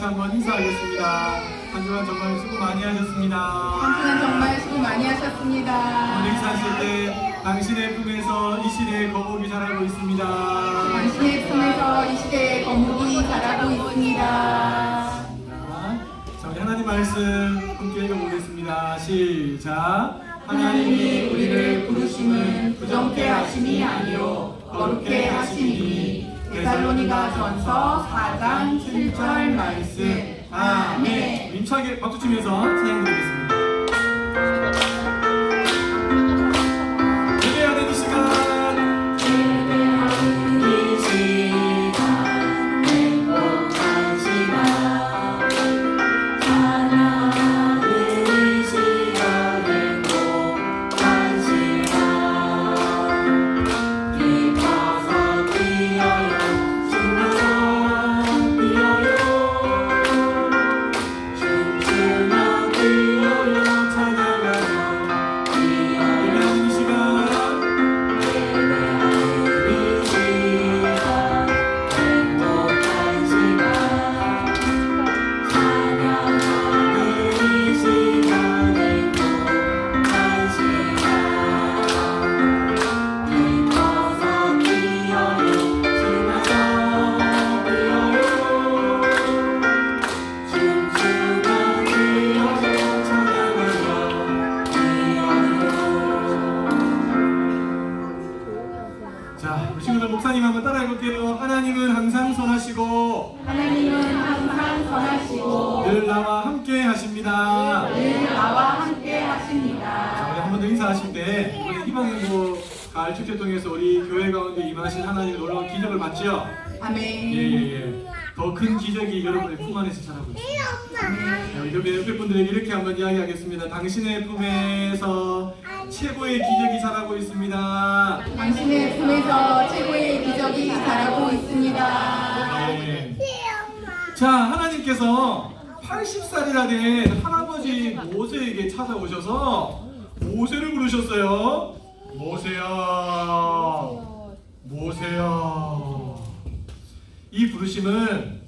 같이 한번 인사하겠습니다. 한 주간 정말 수고 많이 하셨습니다. 한 주간 정말 수고 많이 하셨습니다. 오늘 인사하실 때 당신의 품에서 이 시대의 거목이 자라고 있습니다. 당신의 품에서 이 시대의 거목이 자라고 있습니다. 자, 우리 하나님 말씀 함께 읽어보겠습니다. 시작. 하나님이 우리를 부르심은 부정케 하심이 아니요 거룩케 하심이니. 데살로니가 전서 4장 7절 말씀. 아멘. 힘차게 박수 치면서 찬양 드리겠습니다. 예배하는 이 시간, 행복한 시간, 찬양하는 이 시간, 행복한 시간, 기뻐서 뛰어요, 신나서 뛰어요, 춤추며 뛰어요, 찬양하며 뛰어요. 예배하는 이 시간, 자, 우리 친구들 목사님 한번 따라해볼게요. 하나님은 항상 선하시고 하나님은 항상 선하시고 늘 나와 함께 하십니다. 늘 나와 함께 자, 하십니다. 우리 한 번 더 인사하실 때 이번에 희망행보 가을 축제 통해서 우리 교회 가운데 임하신 하나님의 놀라운 기적을 봤죠? 아멘. 예예예. 더 큰 기적이 여러분의 품 안에서 자라고 있습니다. 자, 우리 옆에 분들에게 이렇게 한번 이야기하겠습니다. 당신의 품에서 최고의 기적이 자라고 있습니다. 당신의 품에서 최고의 기적이 자라고 있습니다. 네. 자, 하나님께서 80살이나 된 할아버지 모세에게 찾아오셔서 모세를 부르셨어요. 모세야, 모세야. 이 부르심은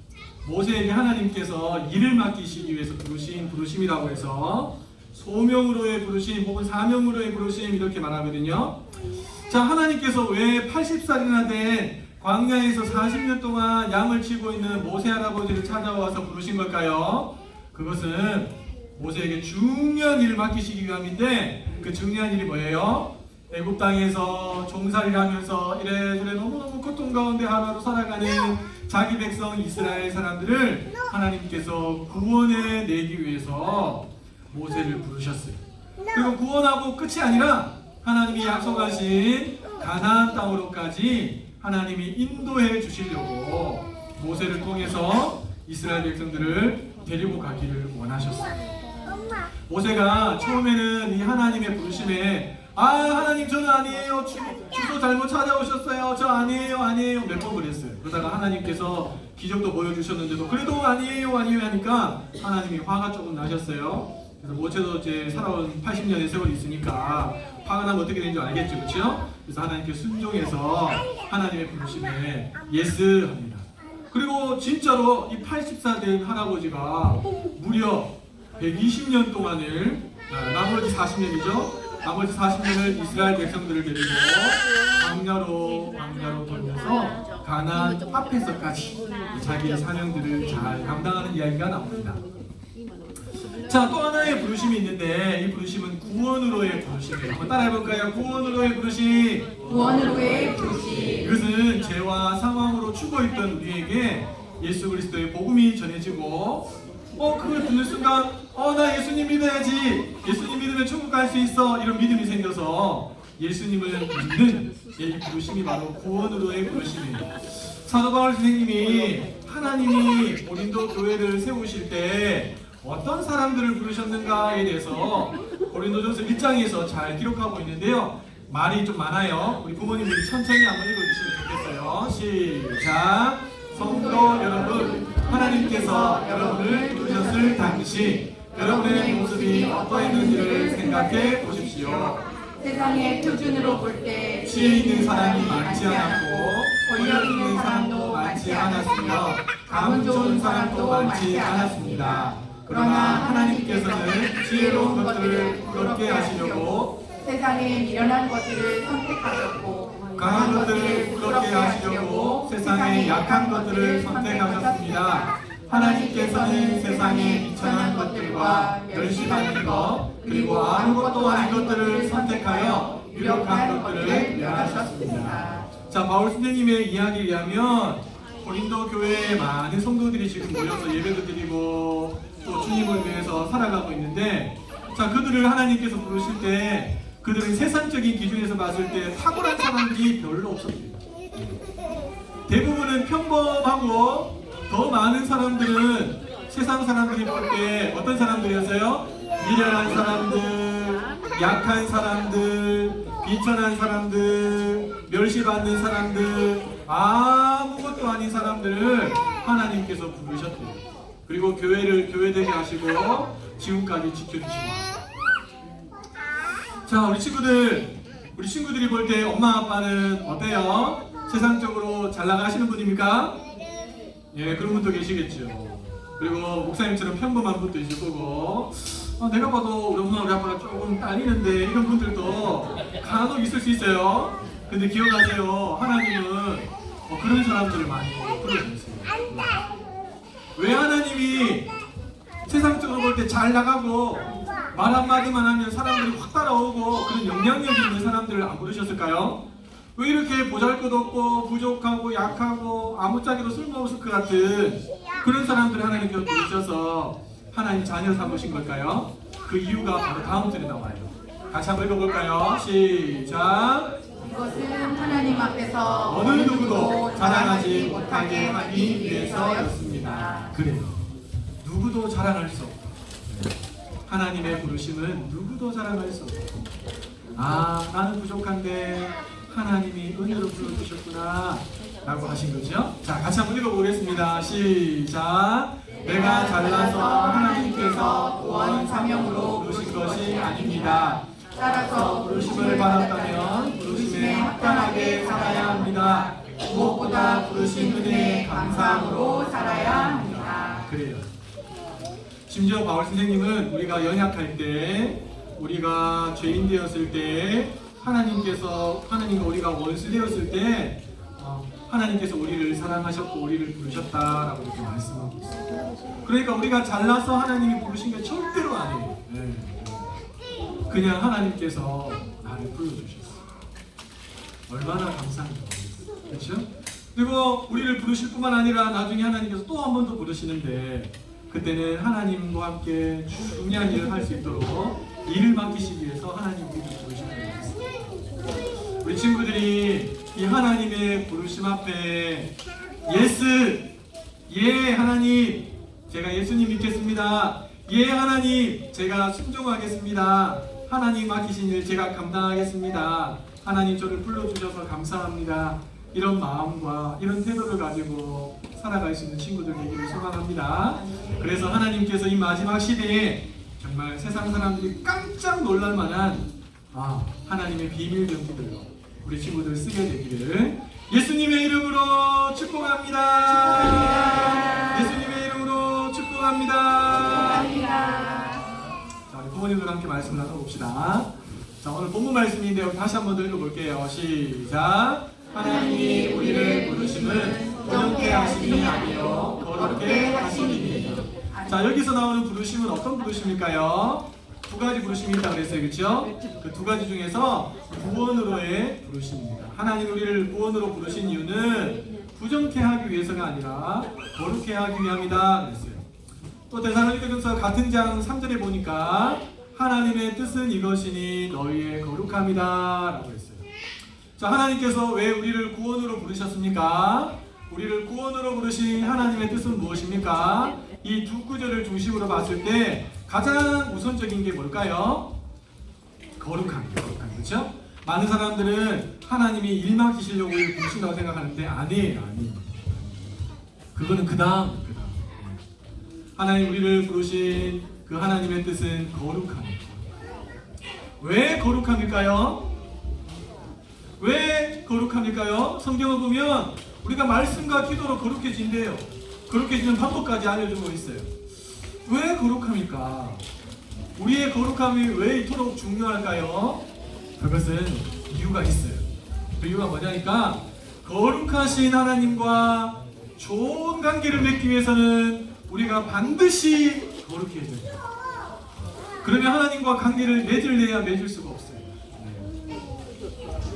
모세에게 하나님께서 일을 맡기시기 위해서 부르신 부르심이라고 해서 소명으로의 부르심 혹은 사명으로의 부르심 이렇게 말하거든요. 자, 하나님께서 왜 80살이나 된 광야에서 40년 동안 양을 치고 있는 모세 할아버지를 찾아와서 부르신 걸까요? 그것은 모세에게 중요한 일을 맡기시기 위함인데, 그 중요한 일이 뭐예요? 애굽 땅에서 종살이를 하면서 이래저래 너무너무 고통 가운데 하루하루 살아가는 자기 백성 이스라엘 사람들을 하나님께서 구원해 내기 위해서 모세를 부르셨어요. 그리고 구원하고 끝이 아니라 하나님이 약속하신 가나안 땅으로까지 하나님이 인도해 주시려고 모세를 통해서 이스라엘 백성들을 데리고 가기를 원하셨어요. 모세가 처음에는 이 하나님의 부르심에 하나님 저는 아니에요, 주소 잘못 찾아오셨어요, 저 아니에요 몇 번 그랬어요. 그러다가 하나님께서 기적도 보여주셨는데도 그래도 아니에요 하니까 하나님이 화가 조금 나셨어요. 그래서 모세도 이제 살아온 80년의 세월이 있으니까 화가 나면 어떻게 되는지 알겠죠, 그렇죠? 그래서 하나님께 순종해서 하나님의 부르심에 예스 합니다. 그리고 진짜로 이 80살 된 할아버지가 무려 120년 동안을, 나머지 40년이죠. 나머지 40년을 이스라엘 백성들을 데리고 광야로 돌면서 가나안 앞에서까지 자기의 사명들을 잘 감당하는 이야기가 나옵니다. 자, 또 하나의 부르심이 있는데 이 부르심은 구원으로의 부르심이에요. 한번 따라해볼까요? 구원으로의 부르심. 구원으로의 부르심. 이것은 죄와 사망으로 죽어있던 우리에게 예수 그리스도의 복음이 전해지고 그걸 듣는 순간 나 예수님 믿어야지, 예수님 믿으면 천국 갈 수 있어, 이런 믿음이 생겨서 예수님을 믿는 이 부르심이 바로 구원으로의 부르심이에요. 사도 바울 선생님이 하나님이 고린도 교회를 세우실 때 어떤 사람들을 부르셨는가에 대해서 고린도전서 1장에서 잘 기록하고 있는데요. 말이 좀 많아요. 우리 부모님들이 천천히 한번 읽어주시면 좋겠어요. 시작. 성도 여러분, 하나님께서 여러분을 부르셨을 당시 여러분의 모습이 어떠했는지를 생각해 보십시오. 세상의 표준으로 볼 때 지혜 있는 사람이 많지 않았고 권력 있는 사람도 많지 않았으며 가문 좋은 사람도 많지 않았습니다. 그러나 하나님께서는 지혜로운 것들을 부럽게 하시려고 세상에 미련한 것들을 선택하셨고 강한 것들을 부럽게 하시려고 세상의 약한 것들을 선택하셨습니다. 하나님께서는 세상의 비천한 것들과 멸시받는 것 그리고 아무것도 아닌 것들을 선택하여 유력한 것들을 멸하셨습니다. 자, 바울 선생님의 이야기에 의하면 고린도 교회에 많은 성도들이 지금 모여서 예배도 드리고 또 주님을 위해서 살아가고 있는데, 자, 그들을 하나님께서 부르실 때 그들은 세상적인 기준에서 봤을 때 탁월한 사람들이 별로 없었습니다. 대부분은 평범하고 더 많은 사람들은 세상 사람들이 볼 때 어떤 사람들이었어요? 미련한 사람들, 약한 사람들, 비천한 사람들, 멸시받는 사람들, 아무것도 아닌 사람들을 하나님께서 부르셨대요. 그리고 교회를 교회되게 하시고 지금까지 지켜주십니다. 자, 우리 친구들이 볼 때 엄마 아빠는 어때요? 세상적으로 잘 나가시는 분입니까? 예, 그런 분도 계시겠죠. 그리고 목사님처럼 평범한 분도 있을 거고, 내가 봐도 우리 엄마 우리 아빠가 조금 딸리는데 이런 분들도 간혹 있을 수 있어요. 근데 기억하세요. 하나님은 그런 사람들을 많이 불러주세요. 왜 하나님이 세상적으로 볼 때 잘 나가고 말 한마디만 하면 사람들이 확 따라오고 그런 영향력이 있는 사람들을 안 부르셨을까요? 왜 이렇게 보잘것없고 부족하고 약하고 아무짝에도 쓸모없을 것 같은 그런 사람들을 하나님께서 부르셔서 하나님 자녀 삼으신 걸까요? 그 이유가 바로 다음 절에 나와요. 같이 한번 읽어볼까요? 시작! 이것은 하나님 앞에서 어느 누구도 자랑하지 못하게 하기 위해서였습니다. 그래요. 누구도 자랑할 수 없다. 하나님의 부르심은 누구도 자랑할 수 없다. 아, 나는 부족한데 하나님이 은혜로 불러주셨구나 라고 하신 거죠. 자, 같이 한번 읽어보겠습니다. 시작! 내가 잘나서 하나님께서 구원 사명으로 부르신 것이 아닙니다. 따라서 부르심을 받았다면 부르심에 합당하게 살아야 합니다. 무엇보다 부르신 은혜에 감사함으로 살아야 합니다. 그래요. 심지어 바울 선생님은 우리가 연약할 때, 우리가 죄인 되었을 때, 하나님과 우리가 원수 되었을 때 하나님께서 우리를 사랑하셨고 우리를 부르셨다라고 이렇게 말씀하고 있어요. 그러니까 우리가 잘나서 하나님이 부르신 게 절대로 아니에요. 네. 그냥 하나님께서 나를 불러주셨어요. 얼마나 감사한지 모르겠어요. 그렇죠? 그리고 우리를 부르실 뿐만 아니라 나중에 하나님께서 또 한 번 더 부르시는데, 그때는 하나님과 함께 중요한 일을 할 수 있도록 일을 맡기시기 위해서 하나님 우리를 부르시는 거예요. 우리 친구들이 이 하나님의 부르심 앞에 예스, 예 하나님, 제가 예수님 믿겠습니다. 예 하나님, 제가 순종하겠습니다. 하나님 맡기신 일 제가 감당하겠습니다. 하나님 저를 불러주셔서 감사합니다. 이런 마음과 이런 태도를 가지고 살아갈 수 있는 친구들 되기를 소망합니다. 그래서 하나님께서 이 마지막 시대에 정말 세상 사람들이 깜짝 놀랄 만한 하나님의 비밀 경지들로 우리 친구들 쓰게 되기를 예수님의 이름으로 축복합니다. 예수님의 이름으로 축복합니다. 자, 우리 부모님들 함께 말씀 나눠봅시다. 자, 오늘 본문 말씀인데 다시 한번 더 읽어볼게요. 시작. 하나님이 우리를 부르심은 부정케 하심이 아니요 거룩게 하심이니. 자, 여기서 나오는 부르심은 어떤 부르심일까요? 두 가지 부르심이 있다고 그랬어요. 그렇죠? 그 두 가지 중에서 구원으로의 부르심입니다. 하나님 우리를 구원으로 부르신 이유는 부정케 하기 위해서가 아니라 거룩케 하기 위함이다 그랬어요. 또 데살로니가전서 같은 장 3절에 보니까 하나님의 뜻은 이것이니 너희의 거룩함이다 라고 했어요. 자, 하나님께서 왜 우리를 구원으로 부르셨습니까? 우리를 구원으로 부르신 하나님의 뜻은 무엇입니까? 이 두 구절을 중심으로 봤을 때 가장 우선적인 게 뭘까요? 거룩함이에요. 그렇죠? 많은 사람들은 하나님이 일 맡기시려고 부르신다고 생각하는데 아니에요. 그거는 그 다음. 하나님 우리를 부르신 그 하나님의 뜻은 거룩함이에요. 왜 거룩함일까요? 왜 거룩함일까요? 성경을 보면 우리가 말씀과 기도로 거룩해진대요. 그렇게 지금 방법까지 알려주고 있어요. 왜 거룩함일까? 우리의 거룩함이 왜 이토록 중요할까요? 그것은 이유가 있어요. 그 이유가 뭐냐니까 거룩하신 하나님과 좋은 관계를 맺기 위해서는 우리가 반드시 거룩해야 돼요. 그러면 하나님과 관계를 맺으려야 맺을 수가 없어요.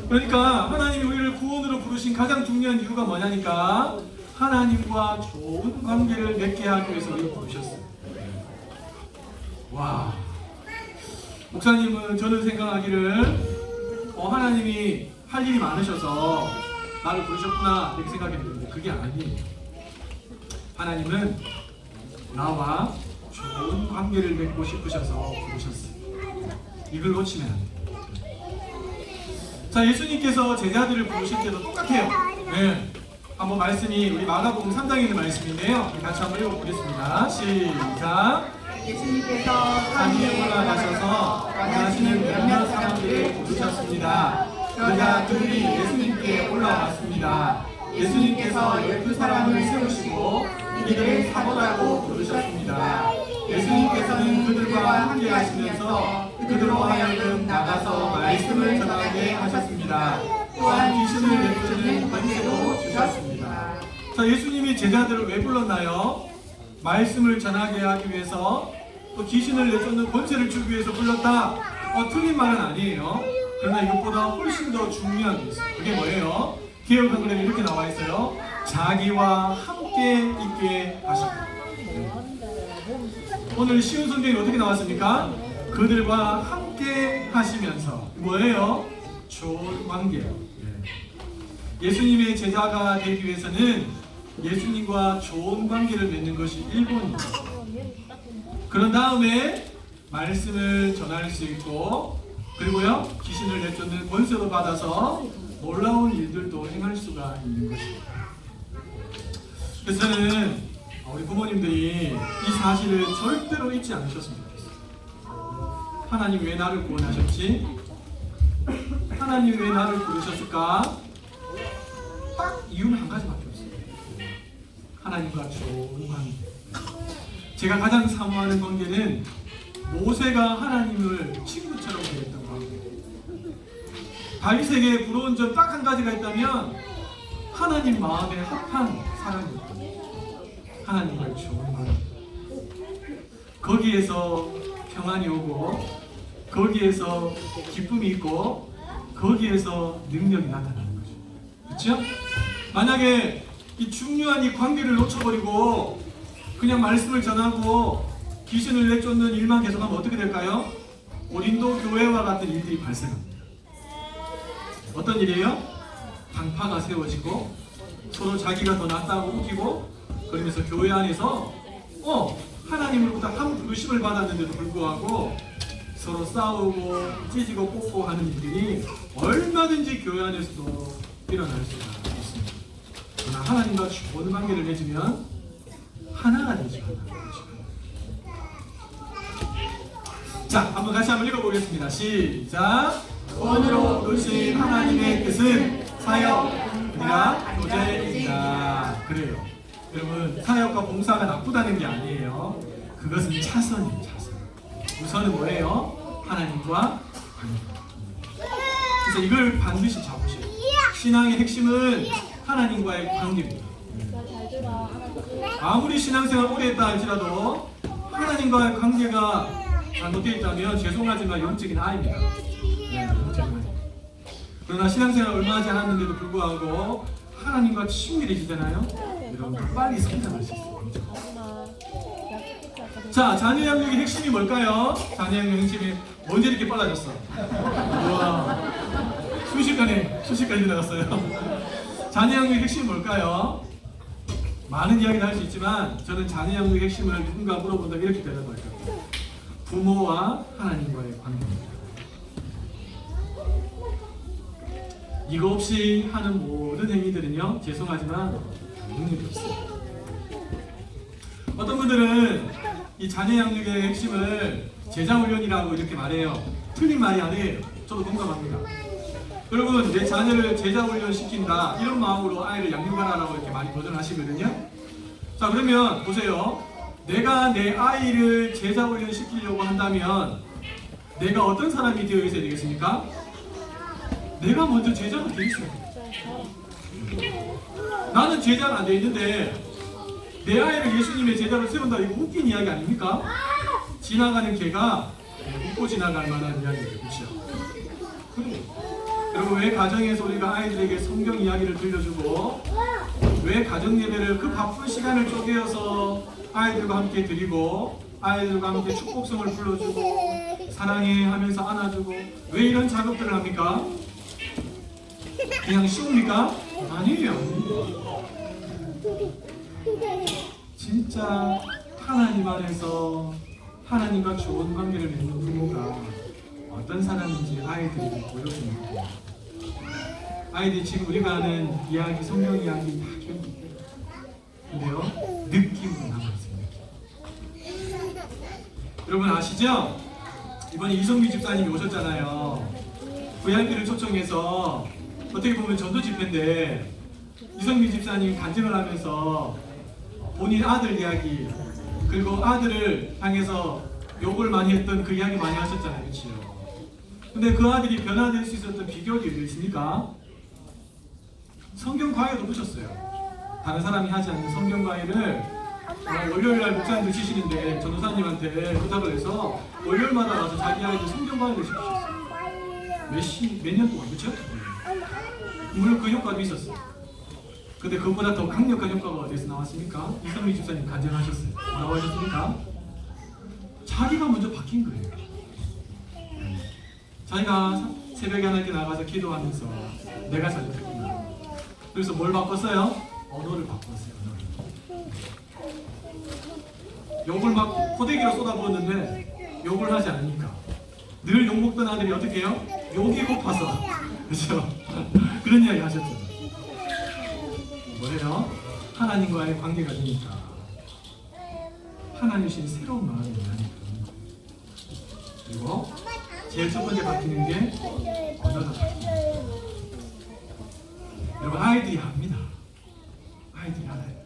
그러니까 하나님이 우리를 구원으로 부르신 가장 중요한 이유가 뭐냐니까 하나님과 좋은 관계를 맺게 하기 위해서 우리를 부르셨어요. 와, 목사님은 저는 생각하기를 하나님이 할 일이 많으셔서 나를 부르셨구나 이렇게 생각했는데 그게 아니에요. 하나님은 나와 좋은 관계를 맺고 싶으셔서 부르셨어요. 이걸 놓치면 안 돼요. 자, 예수님께서 제자들을 부르실 때도 똑같아요. 네. 한번 말씀이 우리 마가복음 3장에 있는 말씀인데요. 같이 한번 읽어보겠습니다. 시작. 예수님께서 산위에 올라가셔서 원하시는 몇몇 사람들을 부르셨습니다. 그러자 그들이 예수님께 올라왔습니다. 예수님께서 12사람을 세우시고 이들을 사모라고 부르셨습니다. 예수님께서는 그들과 함께 하시면서 그들로 하여금 나가서 말씀을 전하게 하셨습니다. 또한 귀신을 내쫓는 권세도 주셨습니다. 자, 예수님이 제자들을 왜 불렀나요? 말씀을 전하게 하기 위해서, 또 귀신을 내쫓는 권세를 주기 위해서 불렀다. 틀린 말은 아니에요. 그러나 이것보다 훨씬 더 중요한 게 있어요. 그게 뭐예요? 개역 한글에 이렇게 나와 있어요. 자기와 함께 있게 하십니다. 오늘 쉬운 성경이 어떻게 나왔습니까? 그들과 함께 하시면서 뭐예요? 좋은 관계예요. 예수님의 제자가 되기 위해서는 예수님과 좋은 관계를 맺는 것이 일본입니다. 그런 다음에 말씀을 전할 수 있고, 그리고요 귀신을 내쫓는 권세도 받아서 놀라운 일들도 행할 수가 있는 것입니다. 그래서 저는 우리 부모님들이 이 사실을 절대로 잊지 않으셨으면 좋겠어요. 하나님 왜 나를 구원하셨지? 하나님 왜 나를 부르셨을까? 딱 이유는 한 가지밖에 없어요. 하나님과 좋은 관계. 제가 가장 사모하는 관계는 모세가 하나님을 친구처럼 대했던 관계. 다윗에게 부러운 점 딱 한 가지가 있다면 하나님 마음에 합한 사랑입니다. 하나님과 좋은 관계. 거기에서 평안이 오고, 거기에서 기쁨이 있고, 거기에서 능력이 나타나는 거죠. 그렇죠? 만약에 이 중요한 이 관계를 놓쳐버리고 그냥 말씀을 전하고 귀신을 내쫓는 일만 계속하면 어떻게 될까요? 고린도 교회와 같은 일들이 발생합니다. 어떤 일이에요? 당파가 세워지고 서로 자기가 더 낫다고 웃기고, 그러면서 교회 안에서 하나님으로부터 한 부르심을 받았는데도 불구하고 서로 싸우고 찢고 뽑고 하는 일들이 얼마든지 교회 안에서도 일어날 수가 있습니다. 그러나 하나님과 좋은 관계를 맺으면 하나가 되죠. 자, 한번 같이 한번 읽어보겠습니다. 시작. 구원으로 부르신 하나님의 뜻은 사역이라 교제이다. 그래요. 여러분, 사역과 봉사가 나쁘다는 게 아니에요. 그것은 차선이에요. 차선. 우선은 뭐예요? 하나님과 관계. 그래서 이걸 반드시 잡으셔야 돼요. 신앙의 핵심은 하나님과의 관계입니다. 아무리 신앙생활 오래 했다 할지라도 하나님과의 관계가 잘못되어 있다면 죄송하지만 영적인 아이입니다. 영적인 아이. 그러나 신앙생활 얼마 하지 않았는데도 불구하고 하나님과 친밀해지잖아요. 여러분 빨리 성장할 수 있어요. 자, 자녀 양육의 핵심이 뭘까요? 자녀 양육의 핵심이 언제 이렇게 빨라졌어? 우와, 순식간에 지나갔어요. 자녀 양육의 핵심이 뭘까요? 많은 이야기를 할 수 있지만 저는 자녀 양육의 핵심을 누군가 물어본다면 이렇게 대답할 거예요. 부모와 하나님과의 관계입니다. 이거 없이 하는 모든 행위들은요, 죄송하지만 능력이 없어요. 어떤 분들은 이 자녀 양육의 핵심을 제자훈련이라고 이렇게 말해요. 틀린 말이 아니에요. 저도 공감합니다. 여러분, 내 자녀를 제자훈련 시킨다 이런 마음으로 아이를 양육하라고 이렇게 많이 도전하시거든요. 자, 그러면 보세요. 내가 내 아이를 제자 훈련 시키려고 한다면 내가 어떤 사람이 되어 있어야 되겠습니까? 내가 먼저 제자가 되어 있어야 돼. 나는 제자가 안 되어 있는데 내 아이를 예수님의 제자로 세운다. 이거 웃긴 이야기 아닙니까? 지나가는 개가 웃고 지나갈 만한 이야기예요. 그렇죠? 그래. 여러분, 왜 가정에서 우리가 아이들에게 성경 이야기를 들려주고 왜 가정 예배를 그 바쁜 시간을 쪼개어서 아이들과 함께 드리고 아이들과 함께 축복성을 불러주고 사랑해 하면서 안아주고 왜 이런 작업들을 합니까? 그냥 쉬웁니까? 아니에요. 진짜 하나님 안에서 하나님과 좋은 관계를 맺는 부모가 어떤 사람인지 아이들이 보여줍니다. 아이들이 지금 우리가 하는 이야기, 성경 이야기 다 기억이 돼요. 근데요, 느낌으로 남아있어요. 여러분 아시죠? 이번에 이성미 집사님이 오셨잖아요. VIP를 초청해서 어떻게 보면 전도 집회인데 이성미 집사님이 간증을 하면서 본인 아들 이야기 그리고 아들을 향해서 욕을 많이 했던 그 이야기 많이 하셨잖아요. 그렇죠? 근데 그 아들이 변화될 수 있었던 비결이 어디 있습니까? 성경 과외도 보셨어요. 다른 사람이 하지 않는 성경 과외를 월요일날 목사님들 치시는데 전도사님한테 부탁을 해서 월요일마다 와서 자기 아이들 성경 과외를 시키셨어요. 몇 년 동안, 그렇죠? 물론 그 효과도 있었어요. 근데 그것보다 더 강력한 효과가 어디서 나왔습니까? 이성미 집사님 간증하셨어요. 뭐라고 하셨습니까? 자기가 먼저 바뀐 거예요. 자기가 새벽에 하나님께 나가서 기도하면서 내가 잘못했구나. 그래서 뭘 바꿨어요? 언어를 바꿨어요. 언어를. 욕을 막 포대기로 쏟아부었는데 욕을 하지 않으니까 늘 욕먹던 아들이 어떻게 해요? 욕이 고파서 그렇죠? 그런 이야기 하셨잖아요. 뭐예요? 하나님과의 관계가 되니까 하나님 주신 새로운 마음이 나니까. 그리고 제일 첫 번째 바뀌는 게 언어가 바뀌는 거예요. 여러분 아이들이 압니다. 아이들이 알아요.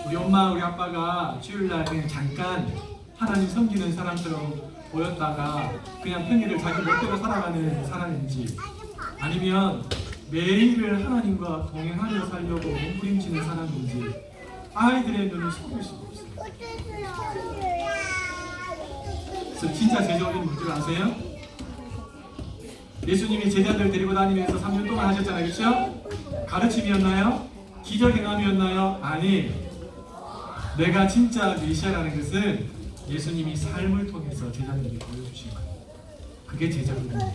우리 엄마 우리 아빠가 주일날 그냥 잠깐 하나님 섬기는 사람처럼 보였다가 그냥 평일을 자기 멋대로 살아가는 사람인지 아니면 매일을 하나님과 동행하며 살려고 몸부림치는 사람인지 아이들의 눈을 속일 수가 없어요. 그래서 진짜 제자적인 문제를 아세요? 예수님이 제자들 데리고 다니면서 3년 동안 하셨잖아요. 그렇죠? 가르침이었나요? 기적 행함이었나요? 아니, 내가 진짜 메시아라는 것은 예수님이 삶을 통해서 제자들에게 보여주신 거예요. 그게 제자들입니다.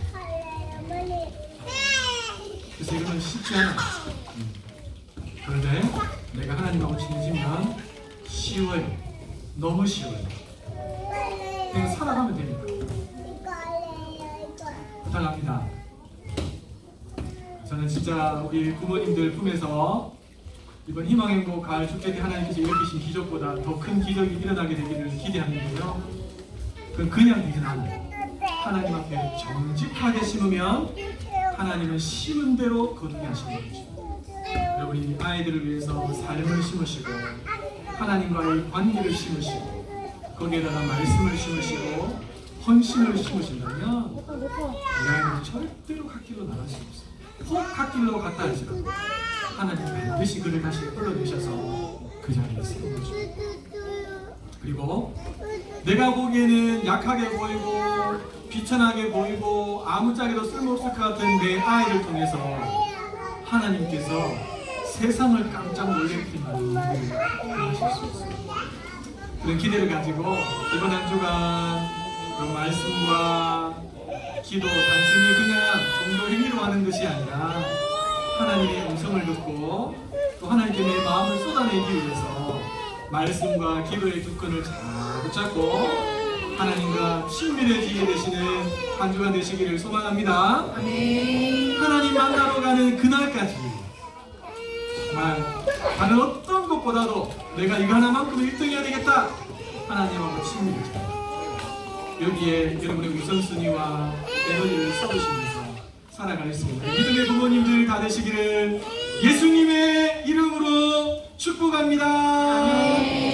그래서 이거는 쉽지 않아요. 그런데 내가 하나님하고 친해지면 쉬워요. 너무 쉬워요. 그냥 살아가면 되니까. 부탁합니다. 저는 진짜 우리 부모님들 품에서 이번 희망행복 가을 축제때 하나님께서 일으키신 기적보다 더 큰 기적이 일어나게 되기를 기대하는데요. 그건 그냥 되진 않아요. 하나님 앞에 정직하게 심으면 하나님은 심은 대로 거두게 하시는 거죠. 여러분이 아이들을 위해서 삶을 심으시고 하나님과의 관계를 심으시고 거기에다가 말씀을 심으시고 헌신을 심으신다면 우리 아이들은 절대로 갓길로 나갈 수 없어요. 혹 갓길로 갔다 할지라도 하나님 반드시 그를 다시 끌어내셔서 그 자리에 세워주시고 그리고 내가 보기에는 약하게 보이고 비천하게 보이고 아무짝에도 쓸모없을 것 같은 내 아이를 통해서 하나님께서 세상을 깜짝 놀래킬 만한 일을 하실 수 있어요. 그런 기대를 가지고 이번 한 주간 그런 말씀과 기도 단순히 그냥 종교 행위로 하는 것이 아니라 하나님의 음성을 듣고 또 하나님께 내 마음을 쏟아내기 위해서 말씀과 기도의 두 끈을 잘 붙잡고 하나님과 친밀해지게 되시는 한 주간 되시기를 소망합니다. 아멘. 하나님 만나러 가는 그날까지 정말 다른 어떤 것보다도 내가 이거 하나만큼은 1등 해야 되겠다. 하나님하고 친밀해져요. 여기에 여러분의 우선순위와 에너지를 쏟으시면서 살아갈 수 있는 믿음의 부모님들 다 되시기를 예수님의 이름으로 축복합니다. 네.